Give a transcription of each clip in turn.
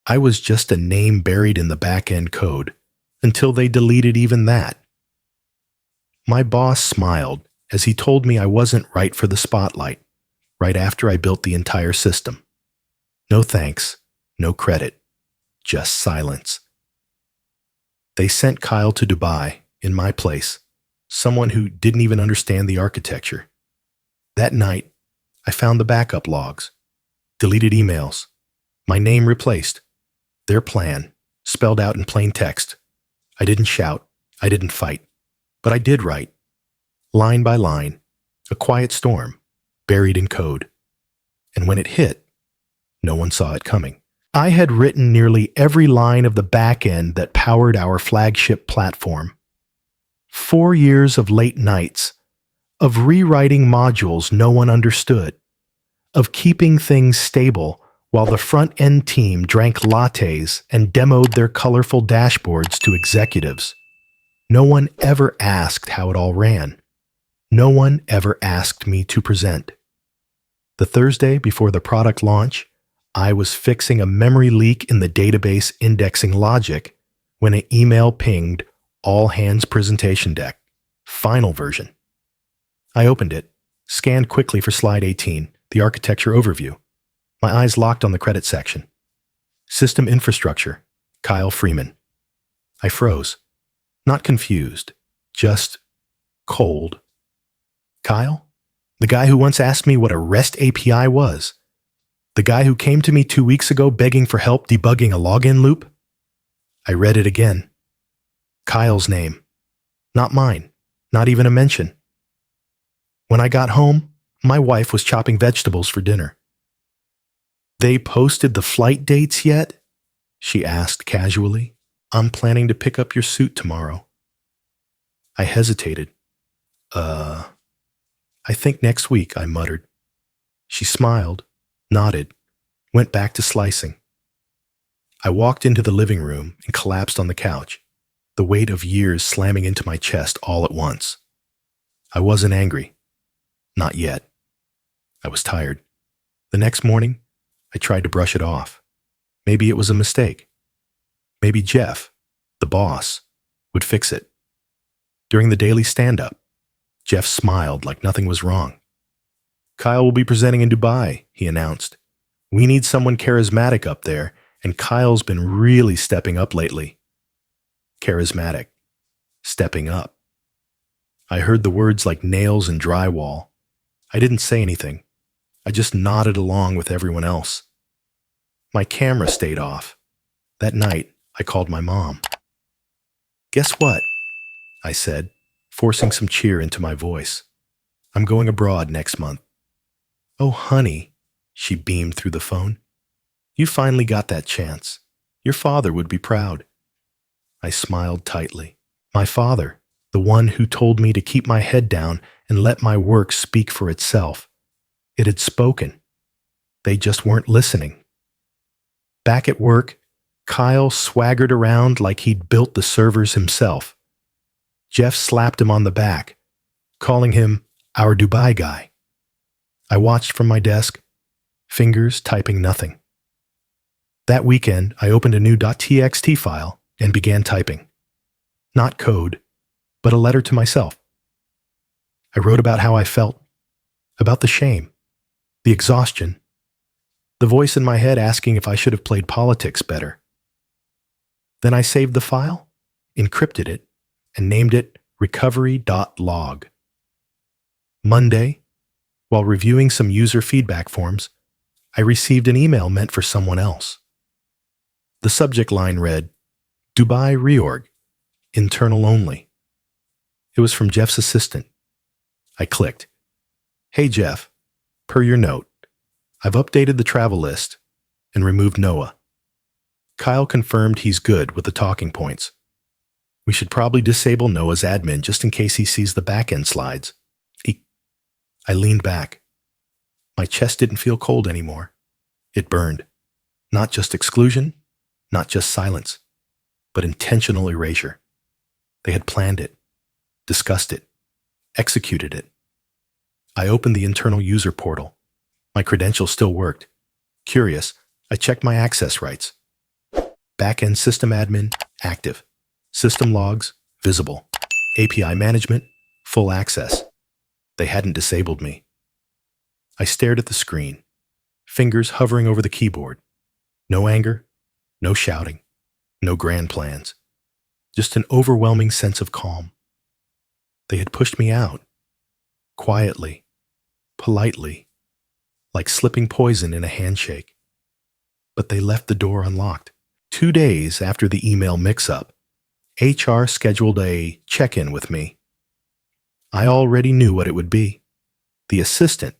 I was just a name buried in the back-end code until they deleted even that. My boss smiled as he told me I wasn't right for the spotlight right after I built the entire system. No thanks, no credit, just silence. They sent Kyle to Dubai in my place, someone who didn't even understand the architecture. That night, I found the backup logs, deleted emails, my name replaced, their plan, spelled out in plain text. I didn't shout, I didn't fight, but I did write, line by line, a quiet storm, buried in code. And when it hit, no one saw it coming. I had written nearly every line of the back end that powered our flagship platform. 4 years of late nights, of rewriting modules no one understood, of keeping things stable while the front-end team drank lattes and demoed their colorful dashboards to executives. No one ever asked how it all ran. No one ever asked me to present. The Thursday before the product launch, I was fixing a memory leak in the database indexing logic when an email pinged all hands presentation deck, final version. I opened it, scanned quickly for slide 18, the architecture overview. My eyes locked on the credit section. System infrastructure, Kyle Freeman. I froze. Not confused, just cold. Kyle? The guy who once asked me what a REST API was? The guy who came to me 2 weeks ago begging for help debugging a login loop? I read it again. Kyle's name. Not mine. Not even a mention. When I got home, my wife was chopping vegetables for dinner. "They posted the flight dates yet?" she asked casually. "I'm planning to pick up your suit tomorrow." I hesitated. I think next week," I muttered. She smiled, nodded, went back to slicing. I walked into the living room and collapsed on the couch, the weight of years slamming into my chest all at once. I wasn't angry. Not yet. I was tired. The next morning, I tried to brush it off. Maybe it was a mistake. Maybe Jeff, the boss, would fix it. During the daily stand-up, Jeff smiled like nothing was wrong. "Kyle will be presenting in Dubai," he announced. "We need someone charismatic up there, and Kyle's been really stepping up lately." Charismatic. Stepping up. I heard the words like nails in drywall. I didn't say anything. I just nodded along with everyone else. My camera stayed off. That night, I called my mom. "Guess what?" I said, forcing some cheer into my voice. "I'm going abroad next month." "Oh, honey," she beamed through the phone. "You finally got that chance. Your father would be proud." I smiled tightly. My father, the one who told me to keep my head down and let my work speak for itself. It had spoken. They just weren't listening. Back at work, Kyle swaggered around like he'd built the servers himself. Jeff slapped him on the back, calling him our Dubai guy. I watched from my desk, fingers typing nothing. That weekend, I opened a new .txt file and began typing. Not code, but a letter to myself. I wrote about how I felt, about the shame, the exhaustion, the voice in my head asking if I should have played politics better. Then I saved the file, encrypted it, and named it recovery.log. Monday, while reviewing some user feedback forms, I received an email meant for someone else. The subject line read, "Dubai reorg, internal only." It was from Jeff's assistant. I clicked. "Hey Jeff, per your note, I've updated the travel list and removed Noah. Kyle confirmed he's good with the talking points. We should probably disable Noah's admin just in case he sees the back-end slides." I leaned back. My chest didn't feel cold anymore. It burned. Not just exclusion, not just silence, but intentional erasure. They had planned it, discussed it, executed it. I opened the internal user portal. My credentials still worked. Curious, I checked my access rights. Backend system admin, active. System logs, visible. API management, full access. They hadn't disabled me. I stared at the screen, fingers hovering over the keyboard. No anger, no shouting, no grand plans. Just an overwhelming sense of calm. They had pushed me out. Quietly, politely, like slipping poison in a handshake. But they left the door unlocked. 2 days after the email mix-up, HR scheduled a check-in with me. I already knew what it would be. The assistant,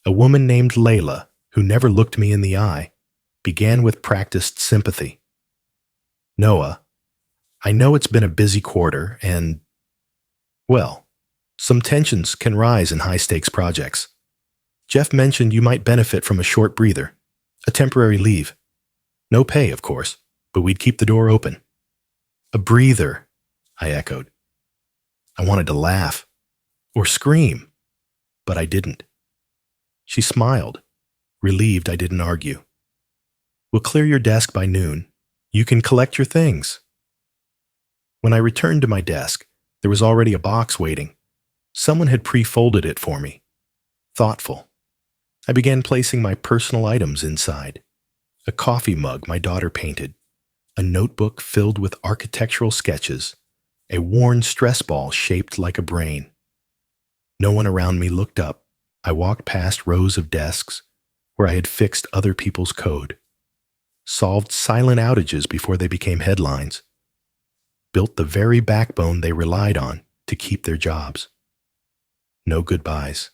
a woman named Layla, who never looked me in the eye, began with practiced sympathy. Noah, I know it's been a busy quarter and, well, some tensions can rise in high-stakes projects. Jeff mentioned you might benefit from a short breather, a temporary leave. No pay, of course, but we'd keep the door open. A breather, I echoed. I wanted to laugh or scream, but I didn't. She smiled, relieved I didn't argue. We'll clear your desk by noon. You can collect your things. When I returned to my desk, there was already a box waiting. Someone had pre-folded it for me. Thoughtful. I began placing my personal items inside. A coffee mug my daughter painted, a notebook filled with architectural sketches, a worn stress ball shaped like a brain. No one around me looked up. I walked past rows of desks where I had fixed other people's code, solved silent outages before they became headlines, built the very backbone they relied on to keep their jobs. No goodbyes,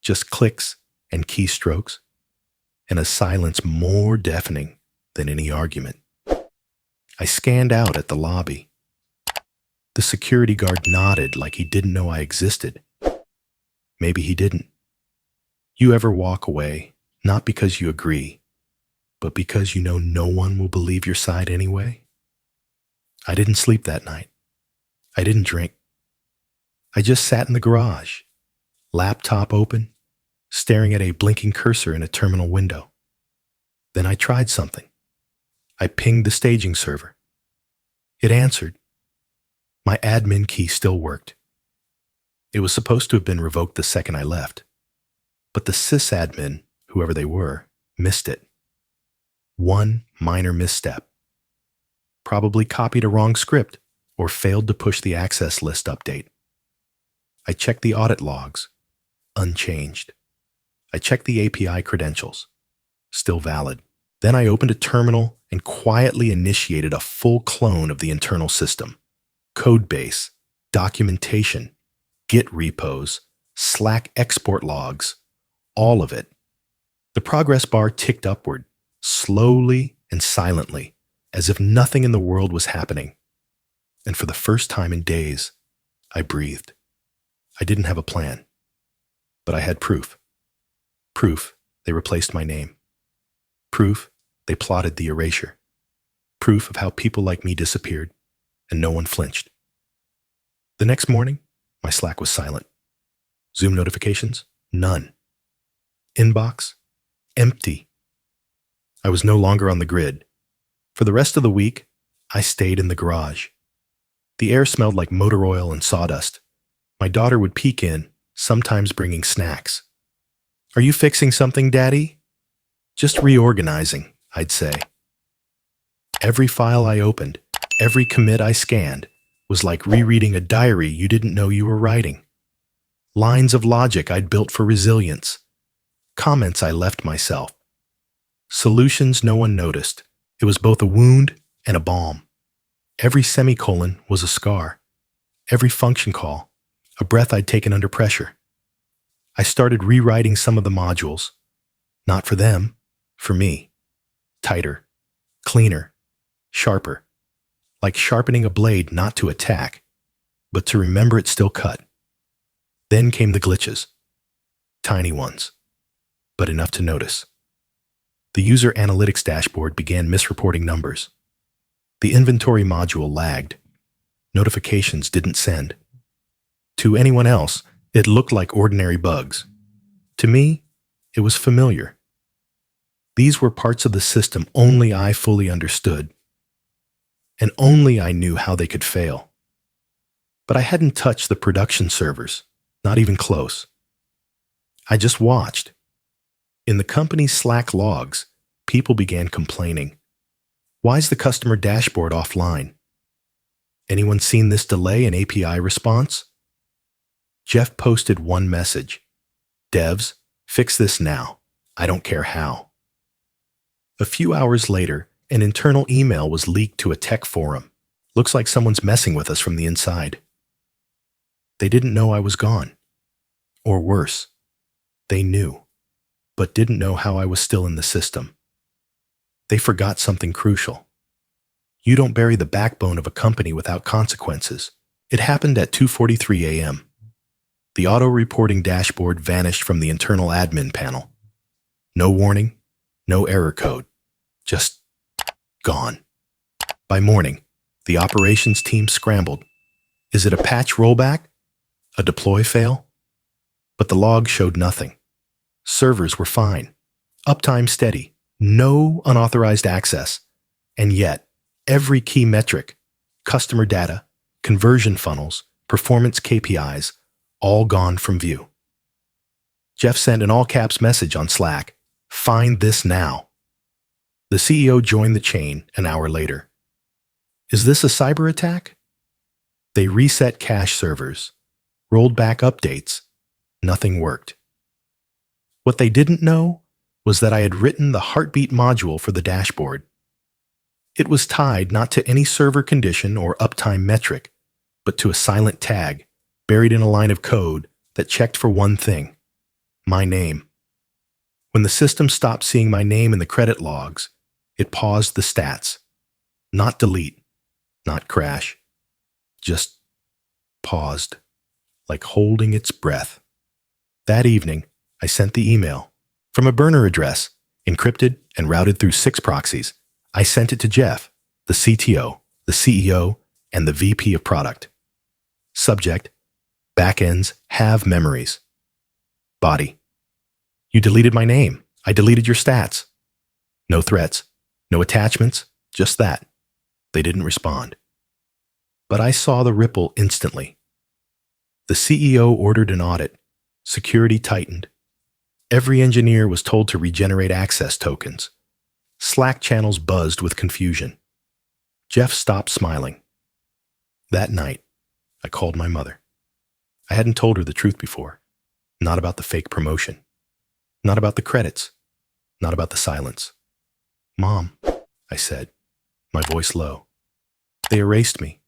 just clicks and keystrokes, and a silence more deafening than any argument. I scanned out at the lobby. The security guard nodded like he didn't know I existed. Maybe he didn't. You ever walk away, not because you agree, but because you know no one will believe your side anyway? I didn't sleep that night. I didn't drink. I just sat in the garage, laptop open, staring at a blinking cursor in a terminal window. Then I tried something. I pinged the staging server. It answered. My admin key still worked. It was supposed to have been revoked the second I left, but the sysadmin, whoever they were, missed it. One minor misstep. Probably copied a wrong script or failed to push the access list update. I checked the audit logs, unchanged. I checked the API credentials, still valid. Then I opened a terminal and quietly initiated a full clone of the internal system. Codebase, documentation, Git repos, Slack export logs, all of it. The progress bar ticked upward, slowly and silently, as if nothing in the world was happening. And for the first time in days, I breathed. I didn't have a plan, but I had proof. Proof they replaced my name. Proof they plotted the erasure. Proof of how people like me disappeared, and no one flinched. The next morning, my Slack was silent. Zoom notifications? None. Inbox? Empty. I was no longer on the grid. For the rest of the week, I stayed in the garage. The air smelled like motor oil and sawdust. My daughter would peek in, sometimes bringing snacks. Are you fixing something, Daddy? Just reorganizing, I'd say. Every file I opened, every commit I scanned, was like rereading a diary you didn't know you were writing. Lines of logic I'd built for resilience. Comments I left myself. Solutions no one noticed. It was both a wound and a balm. Every semicolon was a scar. Every function call, a breath I'd taken under pressure. I started rewriting some of the modules. Not for them, for me. Tighter, cleaner, sharper. Like sharpening a blade not to attack, but to remember it still cut. Then came the glitches. Tiny ones, but enough to notice. The user analytics dashboard began misreporting numbers. The inventory module lagged. Notifications didn't send. To anyone else, it looked like ordinary bugs. To me, it was familiar. These were parts of the system only I fully understood, and only I knew how they could fail. But I hadn't touched the production servers, not even close. I just watched. In the company's Slack logs, people began complaining. Why's the customer dashboard offline? Anyone seen this delay in API response? Jeff posted one message. Devs, fix this now. I don't care how. A few hours later, an internal email was leaked to a tech forum. Looks like someone's messing with us from the inside. They didn't know I was gone. Or worse, they knew, but didn't know how I was still in the system. They forgot something crucial. You don't bury the backbone of a company without consequences. It happened at 2:43 a.m. The auto-reporting dashboard vanished from the internal admin panel. No warning, no error code. Just gone. By morning, the operations team scrambled. Is it a patch rollback? A deploy fail? But the log showed nothing. Servers were fine. Uptime steady. No unauthorized access. And yet, every key metric, customer data, conversion funnels, performance KPIs, all gone from view. Jeff sent an all-caps message on Slack. Find this now. The CEO joined the chain an hour later. Is this a cyber attack? They reset cache servers, rolled back updates. Nothing worked. What they didn't know was that I had written the heartbeat module for the dashboard. It was tied not to any server condition or uptime metric, but to a silent tag buried in a line of code that checked for one thing: my name. When the system stopped seeing my name in the credit logs, it paused the stats. Not delete, not crash. Just paused, like holding its breath. That evening, I sent the email. From a burner address, encrypted and routed through 6 proxies, I sent it to Jeff, the CTO, the CEO, and the VP of product. Subject: backends have memories. Body: you deleted my name. I deleted your stats. No threats, no attachments, just that. They didn't respond. But I saw the ripple instantly. The CEO ordered an audit. Security tightened. Every engineer was told to regenerate access tokens. Slack channels buzzed with confusion. Jeff stopped smiling. That night, I called my mother. I hadn't told her the truth before. Not about the fake promotion. Not about the credits. Not about the silence. Mom, I said, my voice low. They erased me,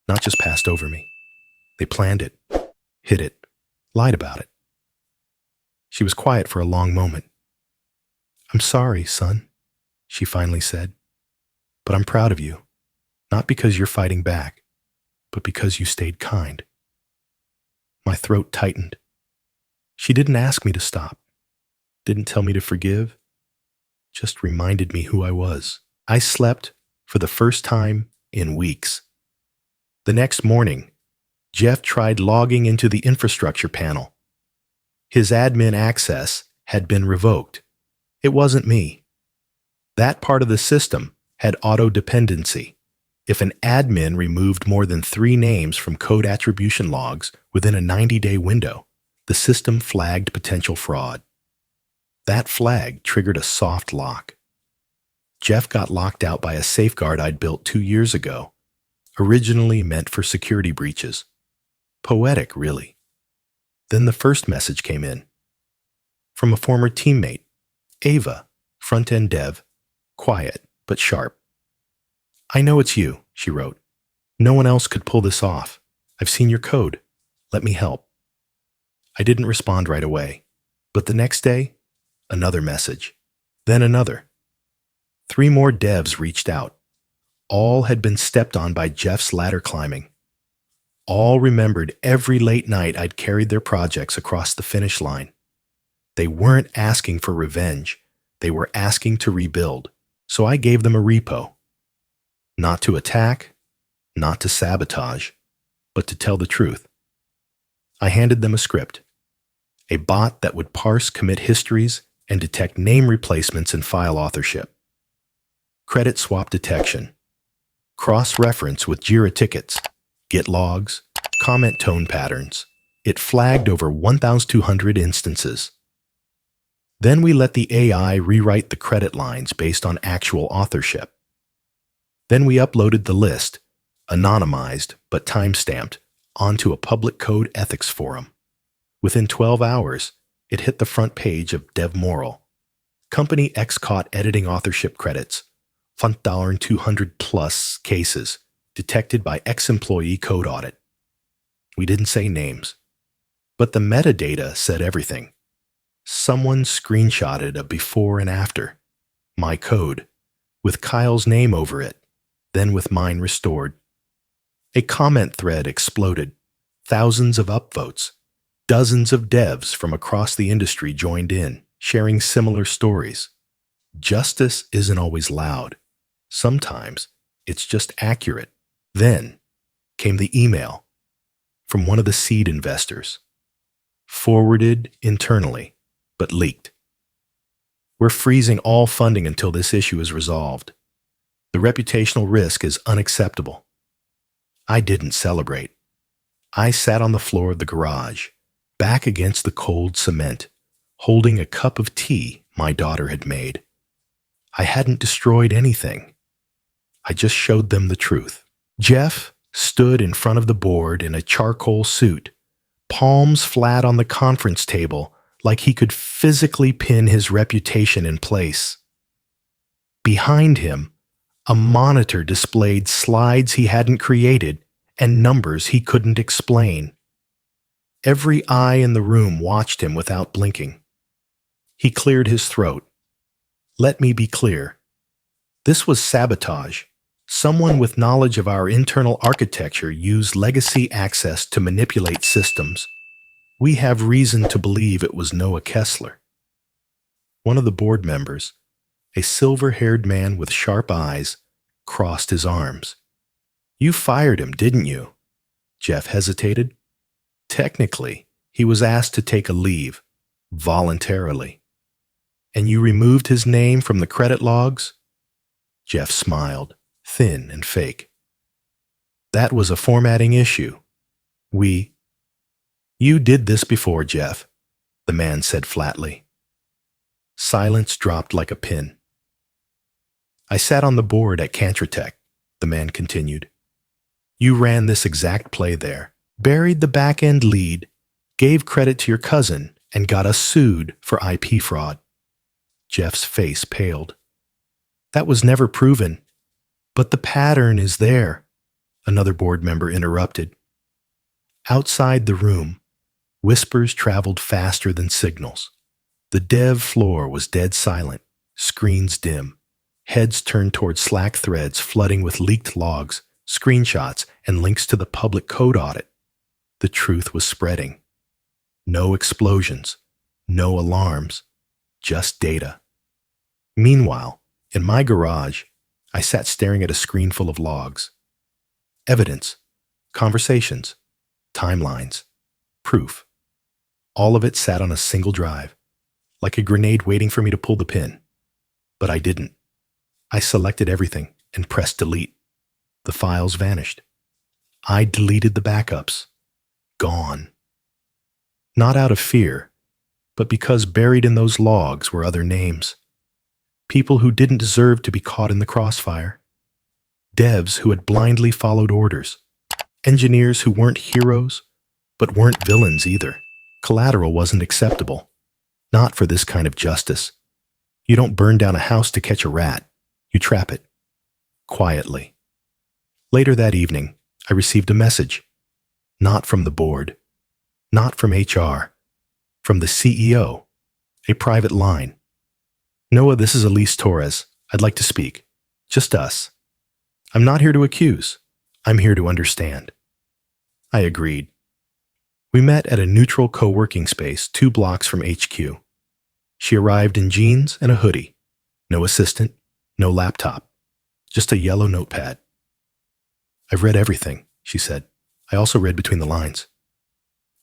not just passed over me. They planned it, hid it, lied about it. She was quiet for a long moment. I'm sorry, son, she finally said, but I'm proud of you, not because you're fighting back, but because you stayed kind. My throat tightened. She didn't ask me to stop, didn't tell me to forgive, just reminded me who I was. I slept for the first time in weeks. The next morning, Jeff tried logging into the infrastructure panel. His admin access had been revoked. It wasn't me. That part of the system had auto-dependency. If an admin removed more than 3 names from code attribution logs within a 90-day window, the system flagged potential fraud. That flag triggered a soft lock. Jeff got locked out by a safeguard I'd built 2 years ago, originally meant for security breaches. Poetic, really. Then the first message came in. From a former teammate, Ava, front-end dev, quiet but sharp. I know it's you, she wrote. No one else could pull this off. I've seen your code. Let me help. I didn't respond right away, but the next day, another message, then another. 3 more devs reached out. All had been stepped on by Jeff's ladder climbing. All remembered every late night I'd carried their projects across the finish line. They weren't asking for revenge. They were asking to rebuild. So I gave them a repo. Not to attack, not to sabotage, but to tell the truth. I handed them a script, a bot that would parse commit histories and detect name replacements in file authorship. Credit swap detection. Cross-reference with JIRA tickets, Git logs, comment tone patterns. It flagged over 1,200 instances. Then we let the AI rewrite the credit lines based on actual authorship. Then we uploaded the list, anonymized but timestamped, onto a public code ethics forum. Within 12 hours, it hit the front page of DevMoral. Company X caught editing authorship credits, 1,200 plus cases, detected by ex-employee code audit. We didn't say names, but the metadata said everything. Someone screenshotted a before and after, my code, with Kyle's name over it, then with mine restored. A comment thread exploded, thousands of upvotes, dozens of devs from across the industry joined in, sharing similar stories. Justice isn't always loud. Sometimes it's just accurate. Then came the email from one of the seed investors, forwarded internally, but leaked. We're freezing all funding until this issue is resolved. The reputational risk is unacceptable. I didn't celebrate. I sat on the floor of the garage, back against the cold cement, holding a cup of tea my daughter had made. I hadn't destroyed anything. I just showed them the truth. Jeff stood in front of the board in a charcoal suit, palms flat on the conference table, like he could physically pin his reputation in place. Behind him, a monitor displayed slides he hadn't created and numbers he couldn't explain. Every eye in the room watched him without blinking. He cleared his throat. Let me be clear. This was sabotage. Someone with knowledge of our internal architecture used legacy access to manipulate systems. We have reason to believe it was Noah Kessler. One of the board members, a silver-haired man with sharp eyes, crossed his arms. You fired him, didn't you? Jeff hesitated. Technically, he was asked to take a leave, voluntarily. And you removed his name from the credit logs? Jeff smiled, thin and fake. That was a formatting issue. You did this before, Jeff, the man said flatly. Silence dropped like a pin. I sat on the board at Cantratech, the man continued. You ran this exact play there, buried the back-end lead, gave credit to your cousin, and got us sued for IP fraud. Jeff's face paled. That was never proven. But the pattern is there, another board member interrupted. Outside the room, whispers traveled faster than signals. The dev floor was dead silent, screens dim, heads turned toward Slack threads flooding with leaked logs, screenshots, and links to the public code audit. The truth was spreading. No explosions, no alarms, just data. Meanwhile, in my garage, I sat staring at a screen full of logs. Evidence, conversations, timelines, proof. All of it sat on a single drive, like a grenade waiting for me to pull the pin. But I didn't. I selected everything and pressed delete. The files vanished. I deleted the backups. Gone. Not out of fear, but because buried in those logs were other names. People who didn't deserve to be caught in the crossfire. Devs who had blindly followed orders. Engineers who weren't heroes, but weren't villains either. Collateral wasn't acceptable. Not for this kind of justice. You don't burn down a house to catch a rat. You trap it. Quietly. Later that evening, I received a message. Not from the board. Not from HR. From the CEO. A private line. Noah, this is Elise Torres. I'd like to speak. Just us. I'm not here to accuse. I'm here to understand. I agreed. We met at a neutral co-working space 2 blocks from HQ. She arrived in jeans and a hoodie. No assistant, no laptop. Just a yellow notepad. I've read everything, she said. I also read between the lines.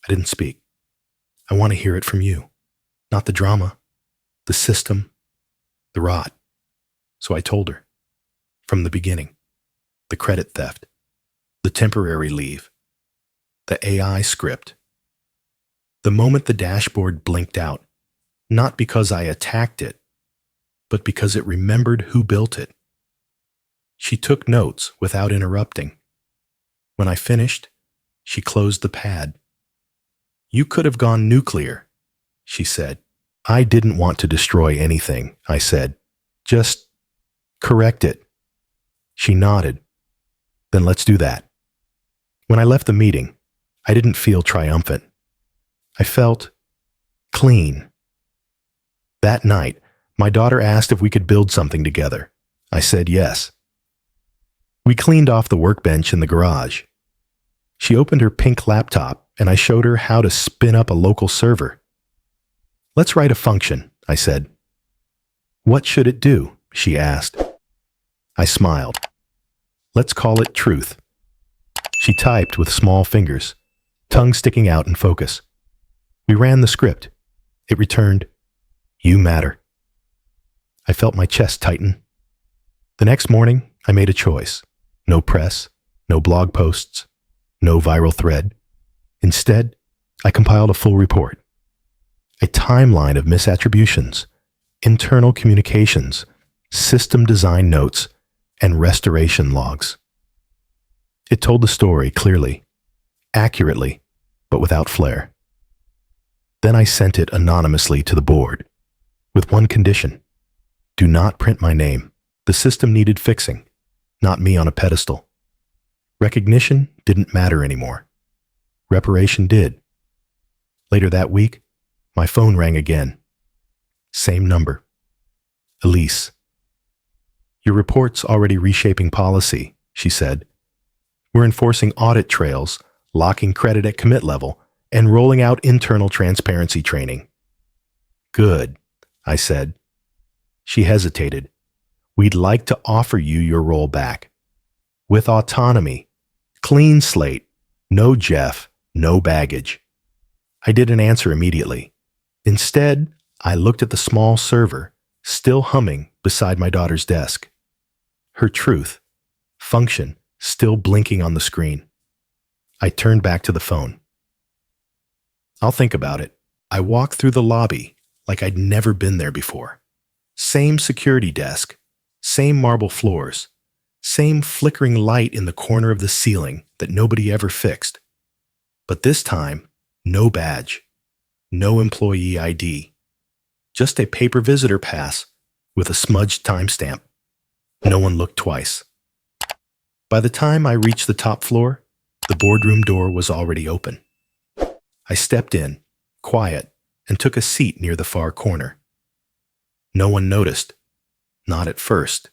I didn't speak. I want to hear it from you. Not the drama. the system, the rot. So I told her. From the beginning. The credit theft. The temporary leave. The AI script. The moment the dashboard blinked out, not because I attacked it, but because it remembered who built it. She took notes without interrupting. When I finished, she closed the pad. "You could have gone nuclear," she said. "I didn't want to destroy anything," I said. "Just correct it." She nodded. "Then let's do that." When I left the meeting, I didn't feel triumphant. I felt clean. That night, my daughter asked if we could build something together. I said yes. We cleaned off the workbench in the garage. She opened her pink laptop, and I showed her how to spin up a local server. "Let's write a function," I said. "What should it do?" she asked. I smiled. "Let's call it truth." She typed with small fingers, tongue sticking out in focus. We ran the script. It returned, "You matter." I felt my chest tighten. The next morning, I made a choice. No press, no blog posts, no viral thread. Instead, I compiled a full report. A timeline of misattributions, internal communications, system design notes, and restoration logs. It told the story clearly, accurately, but without flair. Then I sent it anonymously to the board, with one condition. Do not print my name. The system needed fixing, not me on a pedestal. Recognition didn't matter anymore. Reparation did. Later that week, my phone rang again. Same number. Elise. "Your report's already reshaping policy," she said. "We're enforcing audit trails, locking credit at commit level, and rolling out internal transparency training." "Good," I said. She hesitated. "We'd like to offer you your role back. With autonomy. Clean slate. No Jeff. No baggage." I didn't answer immediately. Instead, I looked at the small server, still humming beside my daughter's desk. Her truth, function, still blinking on the screen. I turned back to the phone. "I'll think about it." I walked through the lobby like I'd never been there before. Same security desk, same marble floors, same flickering light in the corner of the ceiling that nobody ever fixed. But this time, no badge, no employee ID, just a paper visitor pass with a smudged timestamp. No one looked twice. By the time I reached the top floor, the boardroom door was already open. I stepped in, quiet, and took a seat near the far corner. No one noticed. Not at first.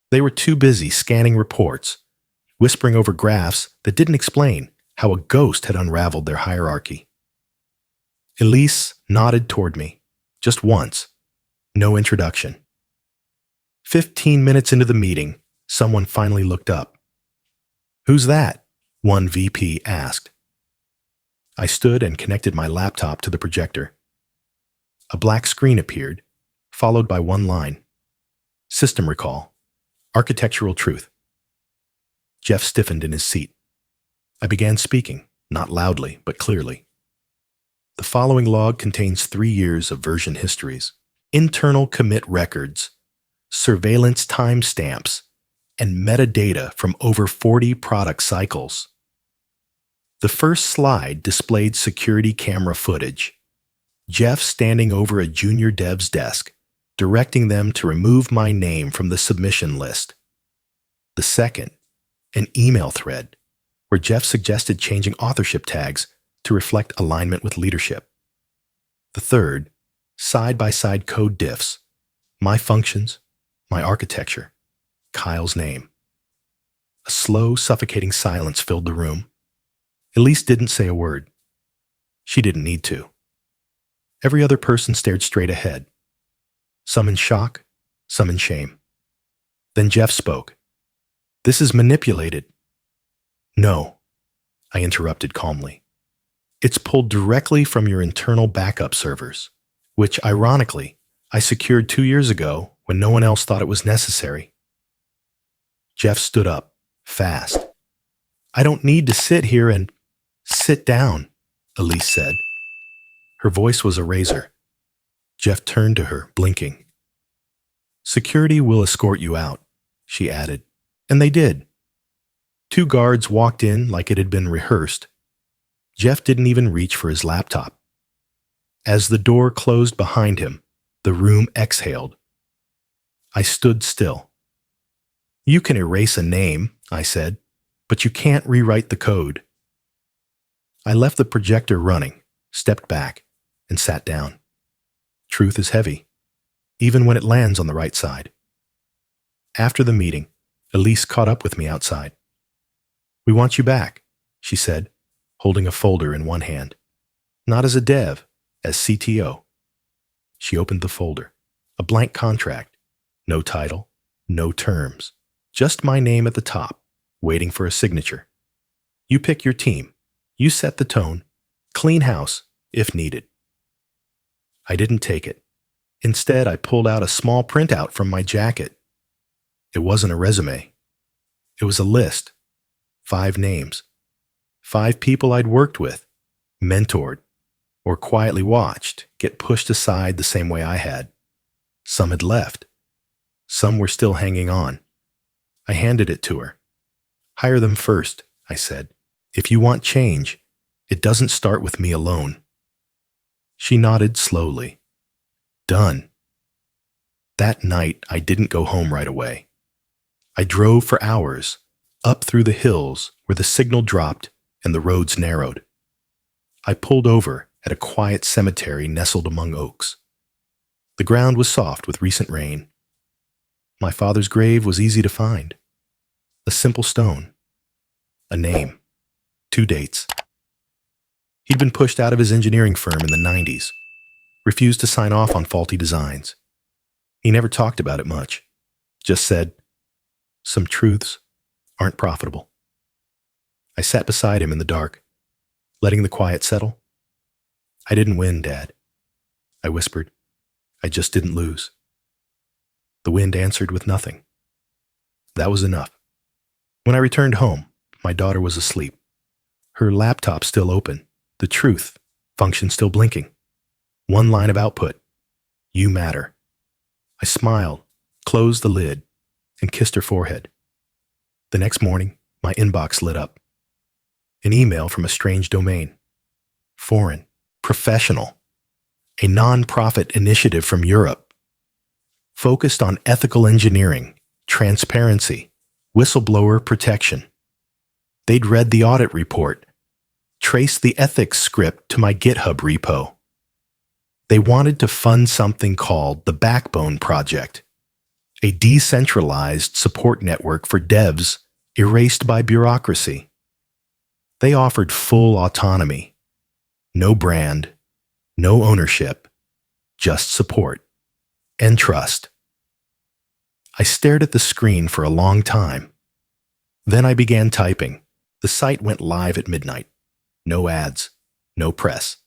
They were too busy scanning reports, whispering over graphs that didn't explain how a ghost had unraveled their hierarchy. Elise nodded toward me, just once. No introduction. 15 minutes into the meeting, someone finally looked up. "Who's that?" one VP asked. I stood and connected my laptop to the projector. A black screen appeared, followed by one line. System recall. Architectural truth. Jeff stiffened in his seat. I began speaking, not loudly, but clearly. The following log contains 3 years of version histories, internal commit records, surveillance timestamps, and metadata from over 40 product cycles. The first slide displayed security camera footage. Jeff standing over a junior dev's desk, directing them to remove my name from the submission list. The second, an email thread, where Jeff suggested changing authorship tags to reflect alignment with leadership. The third, side-by-side code diffs, my functions, my architecture, Kyle's name. A slow, suffocating silence filled the room. Elise didn't say a word. She didn't need to. Every other person stared straight ahead, some in shock, some in shame. Then Jeff spoke. "This is manipulated." "No," I interrupted calmly. "It's pulled directly from your internal backup servers, which, ironically, I secured 2 years ago when no one else thought it was necessary. Jeff stood up, fast. I don't need to sit here and sit down, Elise said. Her voice was a razor. Jeff turned to her, blinking. Security will escort you out, she added. And they did. 2 guards walked in like it had been rehearsed. Jeff didn't even reach for his laptop. As the door closed behind him, the room exhaled. I stood still. You can erase a name, I said, but you can't rewrite the code. I left the projector running, stepped back, and sat down. Truth is heavy, even when it lands on the right side. After the meeting, Elise caught up with me outside. We want you back, she said, holding a folder in one hand. Not as a dev, as CTO. She opened the folder. A blank contract. No title, no terms. Just my name at the top, waiting for a signature. You pick your team. You set the tone. Clean house, if needed. I didn't take it. Instead, I pulled out a small printout from my jacket. It wasn't a resume. It was a list. 5 names. 5 people I'd worked with, mentored, or quietly watched get pushed aside the same way I had. Some had left. Some were still hanging on. I handed it to her. Hire them first, I said. If you want change, it doesn't start with me alone. She nodded slowly. Done. That night, I didn't go home right away. I drove for hours, up through the hills where the signal dropped and the roads narrowed. I pulled over at a quiet cemetery nestled among oaks. The ground was soft with recent rain. My father's grave was easy to find. A simple stone. A name. 2 dates. He'd been pushed out of his engineering firm in the 90s, refused to sign off on faulty designs. He never talked about it much, just said, some truths aren't profitable. I sat beside him in the dark, letting the quiet settle. I didn't win, Dad, I whispered. I just didn't lose. The wind answered with nothing. That was enough. When I returned home, my daughter was asleep. Her laptop still open, the truth function still blinking. 1 line of output. You matter. I smiled, closed the lid, and kissed her forehead. The next morning, my inbox lit up. An email from a strange domain. Foreign. Professional. A non-profit initiative from Europe. Focused on ethical engineering, transparency, whistleblower protection. They'd read the audit report, traced the ethics script to my GitHub repo. They wanted to fund something called the Backbone Project, a decentralized support network for devs erased by bureaucracy. They offered full autonomy. No brand, no ownership, just support and trust. I stared at the screen for a long time. Then I began typing. The site went live at midnight. No ads, no press.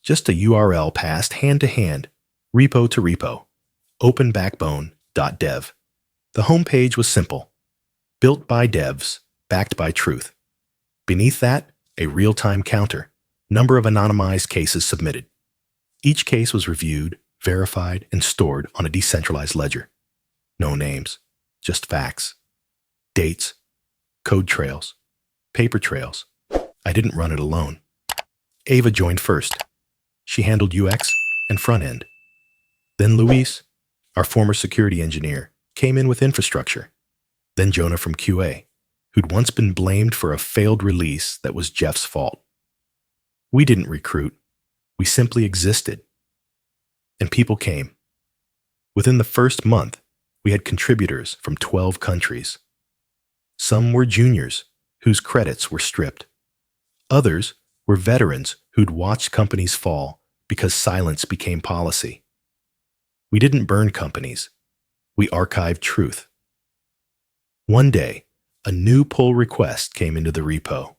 Just a URL passed hand to hand, repo to repo, openbackbone.dev. The homepage was simple. Built by devs, backed by truth. Beneath that, a real-time counter. Number of anonymized cases submitted. Each case was reviewed, verified, and stored on a decentralized ledger. No names, just facts. Dates, code trails, paper trails. I didn't run it alone. Ava joined first. She handled UX and front end. Then Luis, our former security engineer, came in with infrastructure. Then Jonah from QA, who'd once been blamed for a failed release that was Jeff's fault. We didn't recruit. We simply existed. And people came. Within the first month, we had contributors from 12 countries. Some were juniors, whose credits were stripped. Others were veterans who'd watched companies fall because silence became policy. We didn't burn companies. We archived truth. One day, a new pull request came into the repo.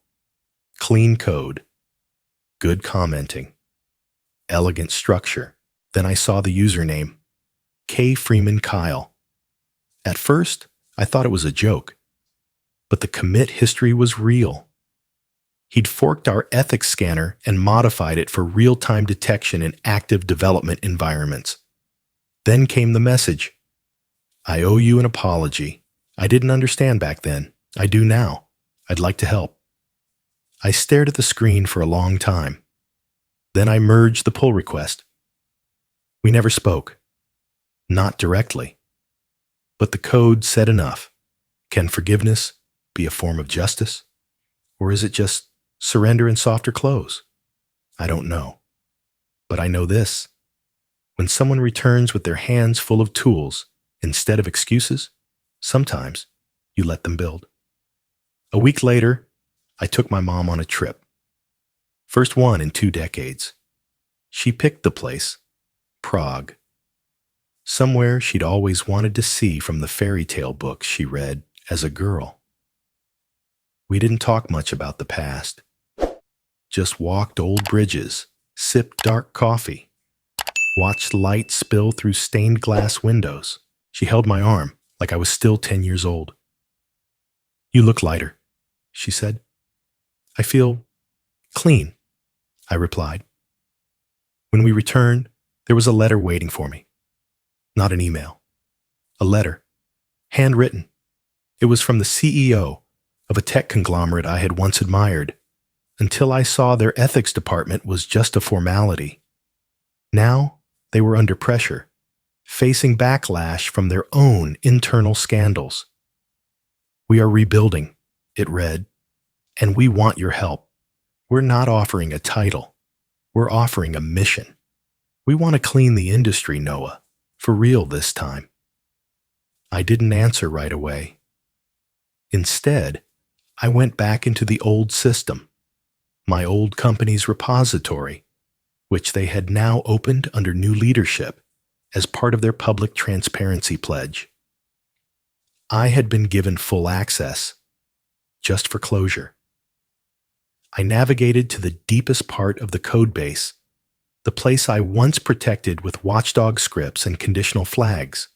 Clean code. Good commenting. Elegant structure. Then I saw the username, K. Freeman Kyle. At first, I thought it was a joke, but the commit history was real. He'd forked our ethics scanner and modified it for real-time detection in active development environments. Then came the message. I owe you an apology. I didn't understand back then. I do now. I'd like to help. I stared at the screen for a long time. Then I merged the pull request. We never spoke. Not directly. But the code said enough. Can forgiveness be a form of justice? Or is it just surrender in softer clothes? I don't know. But I know this. When someone returns with their hands full of tools instead of excuses, sometimes you let them build. A week later, I took my mom on a trip. First one in 2 decades. She picked the place, Prague. Somewhere she'd always wanted to see from the fairy tale books she read as a girl. We didn't talk much about the past. Just walked old bridges, sipped dark coffee, watched light spill through stained glass windows. She held my arm like I was still 10 years old. You look lighter, she said. I feel clean, I replied. When we returned, there was a letter waiting for me. Not an email. A letter, handwritten. It was from the CEO of a tech conglomerate I had once admired, until I saw their ethics department was just a formality. Now they were under pressure, facing backlash from their own internal scandals. We are rebuilding, it read, and we want your help. We're not offering a title. We're offering a mission. We want to clean the industry, Noah, for real this time. I didn't answer right away. Instead, I went back into the old system, my old company's repository, which they had now opened under new leadership as part of their public transparency pledge. I had been given full access, just for closure. I navigated to the deepest part of the code base, the place I once protected with watchdog scripts and conditional flags.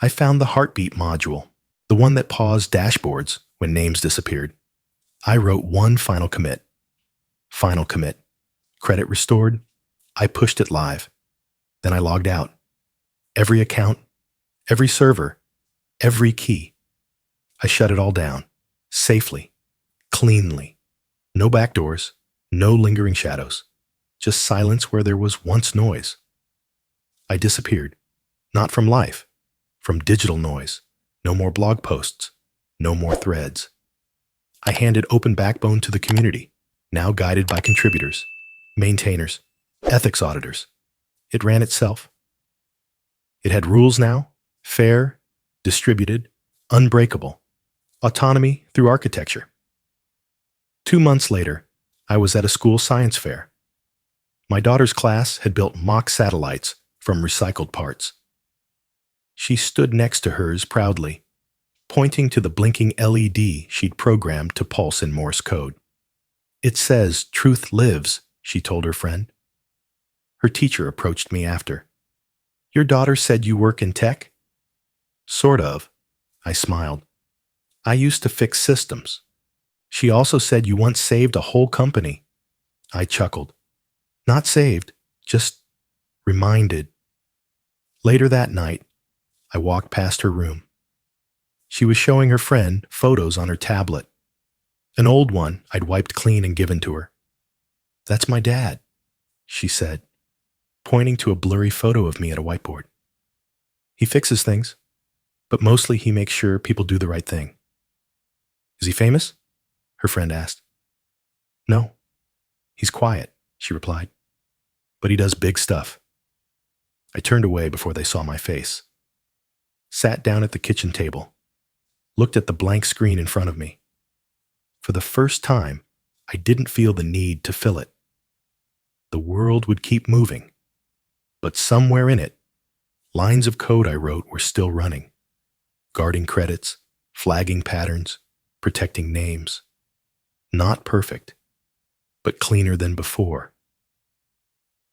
I found the heartbeat module, the one that paused dashboards when names disappeared. I wrote one final commit. Final commit. Credit restored. I pushed it live. Then I logged out. Every account, every server, every key. I shut it all down, safely, cleanly. No backdoors, no lingering shadows. Just silence where there was once noise. I disappeared, not from life, from digital noise. No more blog posts, no more threads. I handed open backbone to the community, now guided by contributors, maintainers, ethics auditors. It ran itself. It had rules now, fair, distributed, unbreakable, autonomy through architecture. 2 months later, I was at a school science fair. My daughter's class had built mock satellites from recycled parts. She stood next to hers proudly, pointing to the blinking LED she'd programmed to pulse in Morse code. It says, "Truth lives," she told her friend. Her teacher approached me after. "Your daughter said you work in tech?" "Sort of," I smiled. "I used to fix systems." "She also said you once saved a whole company." I chuckled. "Not saved, just reminded." Later that night, I walked past her room. She was showing her friend photos on her tablet. An old one I'd wiped clean and given to her. "That's my dad," she said, pointing to a blurry photo of me at a whiteboard. "He fixes things, but mostly he makes sure people do the right thing." "Is he famous?" her friend asked. "No, he's quiet," she replied, "but he does big stuff." I turned away before they saw my face, sat down at the kitchen table, looked at the blank screen in front of me. For the first time, I didn't feel the need to fill it. The world would keep moving, but somewhere in it, lines of code I wrote were still running, guarding credits, flagging patterns, protecting names. Not perfect, but cleaner than before.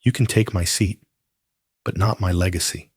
You can take my seat, but not my legacy.